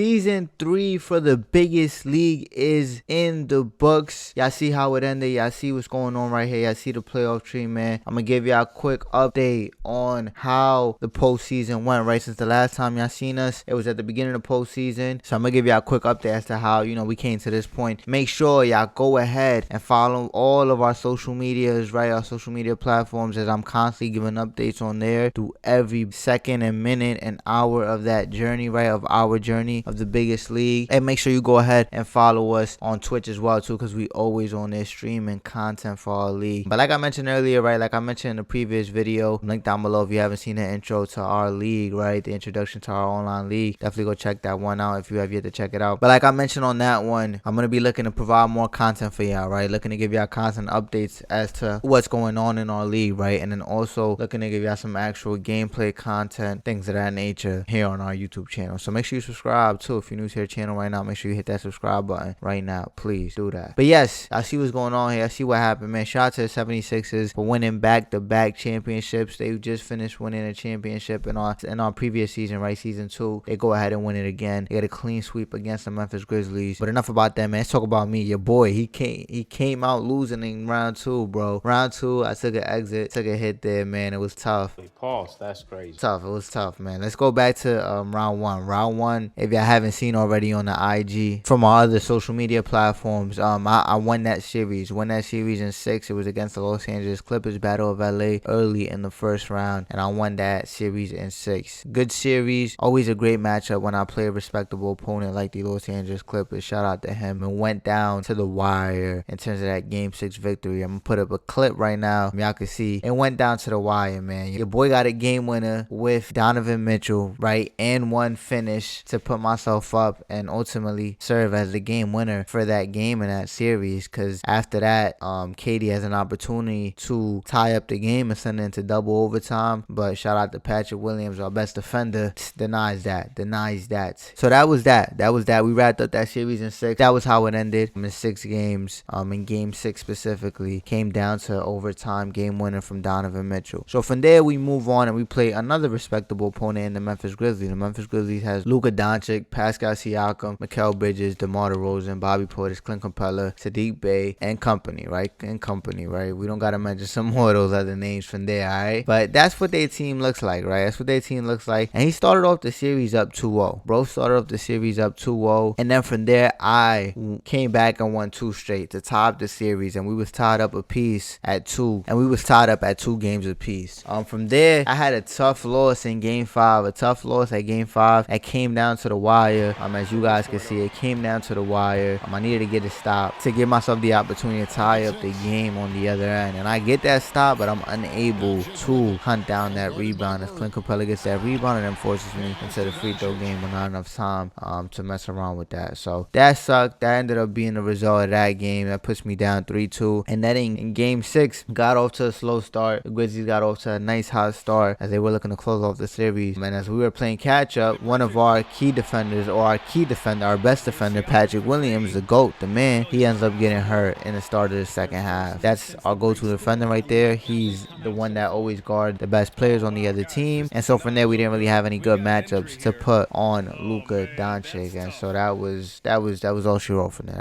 Season 3 for the biggest league is in the books. Y'all see how it ended. Y'all see what's going on right here. Y'all see the playoff tree, man. I'm going to give y'all a quick update on how the postseason went, right? Since the last time y'all seen us, it was at the beginning of the postseason. So I'm going to give y'all a quick update as to how, we came to this point. Make sure y'all go ahead and follow all of our social medias, right? Our social media platforms, as I'm constantly giving updates on there through every second and minute and hour of that journey, right? Of our journey of the biggest league. And make sure you go ahead and follow us on Twitch as well too, because we always on there streaming content for our league. But like I mentioned earlier, right, like I mentioned in the previous video, link down below if you haven't seen the intro to our league, right, the introduction to our online league, definitely go check that one out if you have yet to check it out. But like I mentioned on that one, I'm gonna be looking to provide more content for y'all, right, looking to give y'all content updates as to what's going on in our league, right, and then also looking to give y'all some actual gameplay content, things of that nature here on our YouTube channel. So make sure you subscribe too. If you're new to the channel right now, make sure you hit that subscribe button right now. Please do that. But yes, I see what's going on here. I see what happened, man. Shout out to the 76ers for winning back-to-back championships. They just finished winning a championship in our previous season, right? Season 2. They go ahead and win it again. They got a clean sweep against the Memphis Grizzlies. But enough about that, man. Let's talk about me. Your boy, he came out losing in round 2, bro. Round 2, I took an exit, took a hit there, man. It was tough. Pause. That's crazy. Tough. It was tough, man. Let's go back to round 1. Round 1, if y'all haven't seen already on the IG from our other social media platforms, I won that series. Won that series in 6. It was against the Los Angeles Clippers, Battle of LA, early in the first round, and I won that series in 6. Good series. Always a great matchup when I play a respectable opponent like the Los Angeles Clippers. Shout out to him. And went down to the wire in terms of that Game 6 victory. I'm gonna put up a clip right now. Y'all can see it went down to the wire, man. Your boy got a game winner with Donovan Mitchell, right, and one finish to put myself up and ultimately serve as the game winner for that game in that series. Because after that, KD has an opportunity to tie up the game and send it into double overtime. But shout out to Patrick Williams, our best defender, denies that. So that was that. We wrapped up that series in 6. That was how it ended in 6 games. In game 6 specifically, came down to overtime, game winner from Donovan Mitchell. So from there, we move on and we play another respectable opponent in the Memphis Grizzlies. The Memphis Grizzlies has Luka Doncic, Pascal Siakam, Mikal Bridges, DeMar DeRozan, Bobby Portis, Clint Capella, Sadiq Bey, and company, right? We don't gotta mention some more of those other names from there, alright? But that's what their team looks like, right? That's what their team looks like. And he started off the series up 2-0. Bro started off the series up 2-0. And then from there, I came back and won 2 straight to tie up the series. And we was tied up a piece at 2. And we was tied up at 2 games apiece. From there, I had a tough loss in game 5. A tough loss at game 5. It came down to the wire. As you guys can see, it came down to the wire. I needed to get a stop to give myself the opportunity to tie up the game on the other end. And I get that stop, but I'm unable to hunt down that rebound as Clint Capella gets that rebound and then forces me into the free throw game with not enough time to mess around with that. So that sucked. That ended up being the result of that game. That puts me down 3-2. And then in game 6, got off to a slow start. The Grizzlies got off to a nice hot start as they were looking to close off the series. And as we were playing catch up, one of our key defenders, or our best defender, Patrick Williams, the GOAT, the man, he ends up getting hurt in the start of the second half. That's our go-to defender right there. He's the one that always guards the best players on the other team. And so from there, we didn't really have any good matchups to put on Luka Doncic. And so that was all she wrote from there.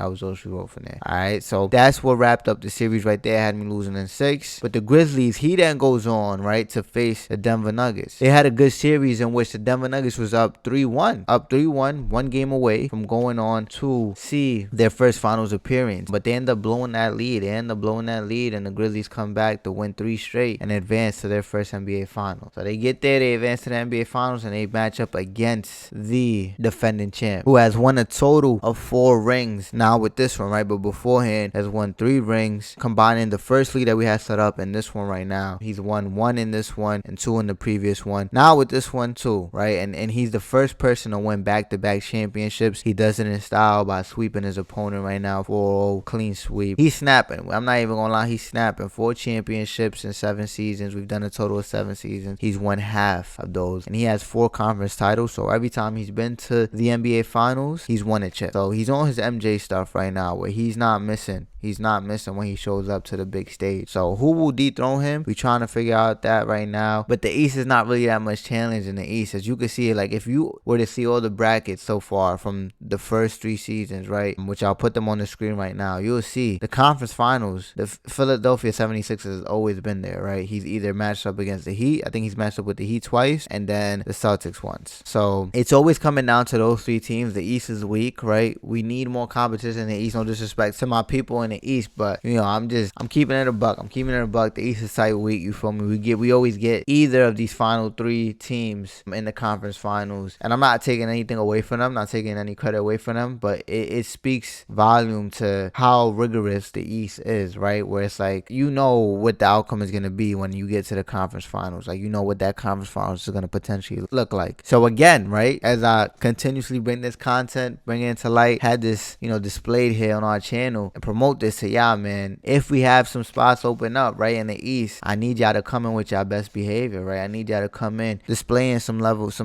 Alright, so that's what wrapped up the series right there. Had me losing in 6. But the Grizzlies, he then goes on, right, to face the Denver Nuggets. They had a good series in which the Denver Nuggets was up 3-1, one game away from going on to see their first finals appearance. But they end up blowing that lead. And the Grizzlies come back to win 3 straight and advance to their first NBA Finals. So they get there, they advance to the NBA Finals, and they match up against the defending champ, who has won a total of 4 rings now with this one, right? But beforehand has won 3 rings, combining the first league that we had set up and this one right now. He's won 1 in this one and 2 in the previous one. Now with this one too, right? And he's the first person to win back-to-back championships. He does it in style by sweeping his opponent right now for a clean sweep. He's snapping. I'm not even gonna lie, he's snapping. 4 championships in 7 seasons. We've done a total of 7 seasons. He's won half of those, and he has 4 conference titles. So every time he's been to the NBA Finals, he's won a chip. So he's on his MJ stuff right now, where he's not missing. He's not missing when he shows up to the big stage. So who will dethrone him? We're trying to figure out that right now. But the East is not really that much challenge in the East. As you can see, like if you were to see all the bracket bracket so far from the first 3 seasons, right? Which I'll put them on the screen right now. You'll see the conference finals. The Philadelphia 76ers has always been there, right? He's either matched up against the Heat. I think he's matched up with the Heat twice, and then the Celtics once. So it's always coming down to those 3 teams. The East is weak, right? We need more competition in the East. No disrespect to my people in the East, but I'm keeping it a buck. The East is tight weak. You feel me? We always get either of these final 3 teams in the conference finals, and I'm not taking anything away from them, not taking any credit away from them, but it speaks volume to how rigorous the East is, right? Where it's like, what the outcome is going to be when you get to the conference finals. Like, what that conference finals is going to potentially look like. So again, right, as I continuously bring this content, bring it into light, had this, displayed here on our channel and promote this to y'all, man. If we have some spots open up, right, in the East, I need y'all to come in with y'all best behavior, right? I need y'all to come in displaying some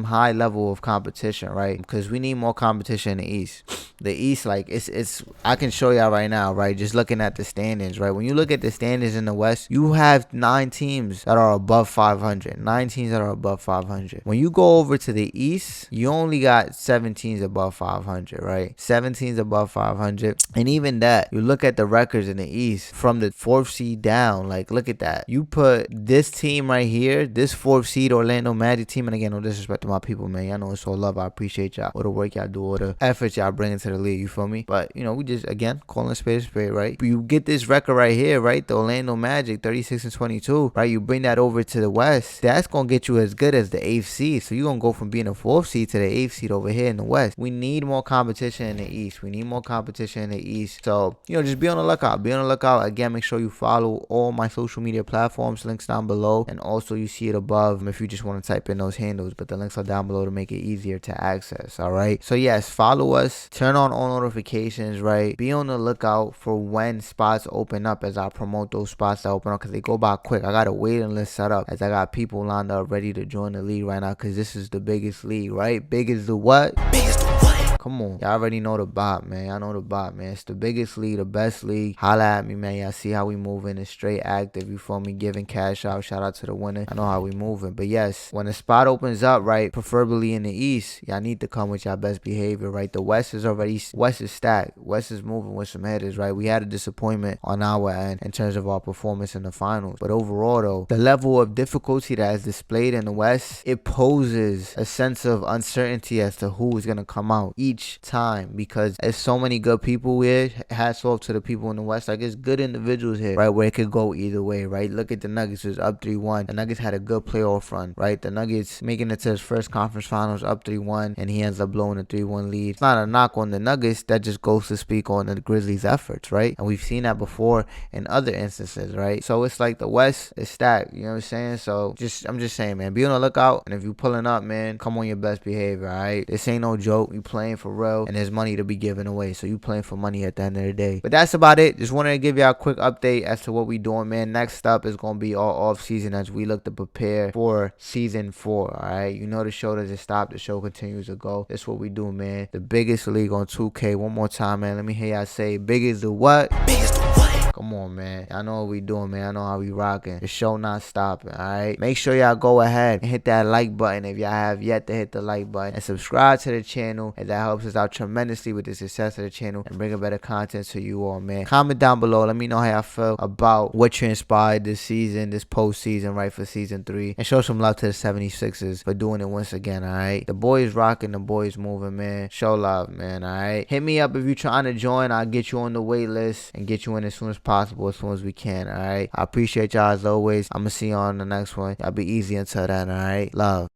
high level of competition, right? Because we need more competition in the East. The East, like, I can show y'all right now, right? Just looking at the standings, right? When you look at the standings in the West, you have 9 teams that are above 500. 9 teams that are above 500. When you go over to the East, you only got 7 teams above 500, right? 7 teams above 500. And even that, you look at the records in the East from the 4th seed down, like, look at that. You put this team right here, this 4th seed Orlando Magic team, and again, no disrespect to my people, man. Y'all know it's all love. I appreciate y'all. All the work y'all do, all the efforts y'all bring into the league, you feel me? But, we just, again, calling a spade, right? You get this record right here, right? The Orlando Magic, 36-22, right? You bring that over to the West. That's going to get you as good as the 8th seed. So you're going to go from being a 4th seed to the 8th seed over here in the West. We need more competition in the East. So, just be on the lookout. Again, make sure you follow all my social media platforms. Links down below. And also you see it above if you just want to type in those handles. But the links are down below to make it easier to access. All right. So yes, follow us. Turn on all notifications, right? Be on the lookout for when spots open up as I promote those spots that open up, because they go by quick. I got a waiting list set up as I got people lined up ready to join the league right now, because this is the biggest league, right? Big as the what? Come on. Y'all already know the bot, man. Y'all know the bot, man. It's the biggest league, the best league. Holla at me, man. Y'all see how we moving. It's straight active. You feel me? Giving cash out. Shout out to the winner. I know how we moving. But yes, when the spot opens up, right, preferably in the East, y'all need to come with y'all best behavior, right? The West is stacked. West is moving with some headers, right? We had a disappointment on our end in terms of our performance in the finals. But overall, though, the level of difficulty that is displayed in the West, it poses a sense of uncertainty as to who is going to come out each time, because there's so many good people here. Hats off to the people in the West. Like, it's good individuals here, right, where it could go either way, right? Look at the Nuggets, was up 3-1. The Nuggets had a good playoff run, right? The Nuggets making it to his first conference finals up 3-1, and he ends up blowing a 3-1 lead. It's not a knock on the Nuggets. That just goes to speak on the Grizzlies' efforts, right? And we've seen that before in other instances, right? So it's like the West is stacked, you know what I'm saying? So I'm just saying, man, be on the lookout. And if you pulling up, man, come on your best behavior, all right? This ain't no joke. You playing for real, and there's money to be given away, so you playing for money at the end of the day. But that's about it. Just wanted to give y'all a quick update as to what we doing, man. Next up is gonna be all off season as we look to prepare for season 4. All right, the show doesn't stop, the show continues to go. That's what we do, man. The biggest league on 2K. One more time, man, let me hear y'all say big is the what? Biggest the what? Come on, man. I know what we doing, man. I know how we rocking. The show not stopping, all right? Make sure y'all go ahead and hit that like button if y'all have yet to hit the like button, and subscribe to the channel, and that helps us out tremendously with the success of the channel and bringing better content to you all, man. Comment down below. Let me know how y'all feel about what transpired this season, this postseason, right, for season 3. And show some love to the 76ers for doing it once again, all right? The boys rocking, the boys moving, man. Show love, man, all right? Hit me up if you're trying to join. I'll get you on the wait list and get you in as soon as possible, as soon as we can, all right? I appreciate y'all as always. I'm going to see y'all on the next one. Y'all be easy until then, all right? Love.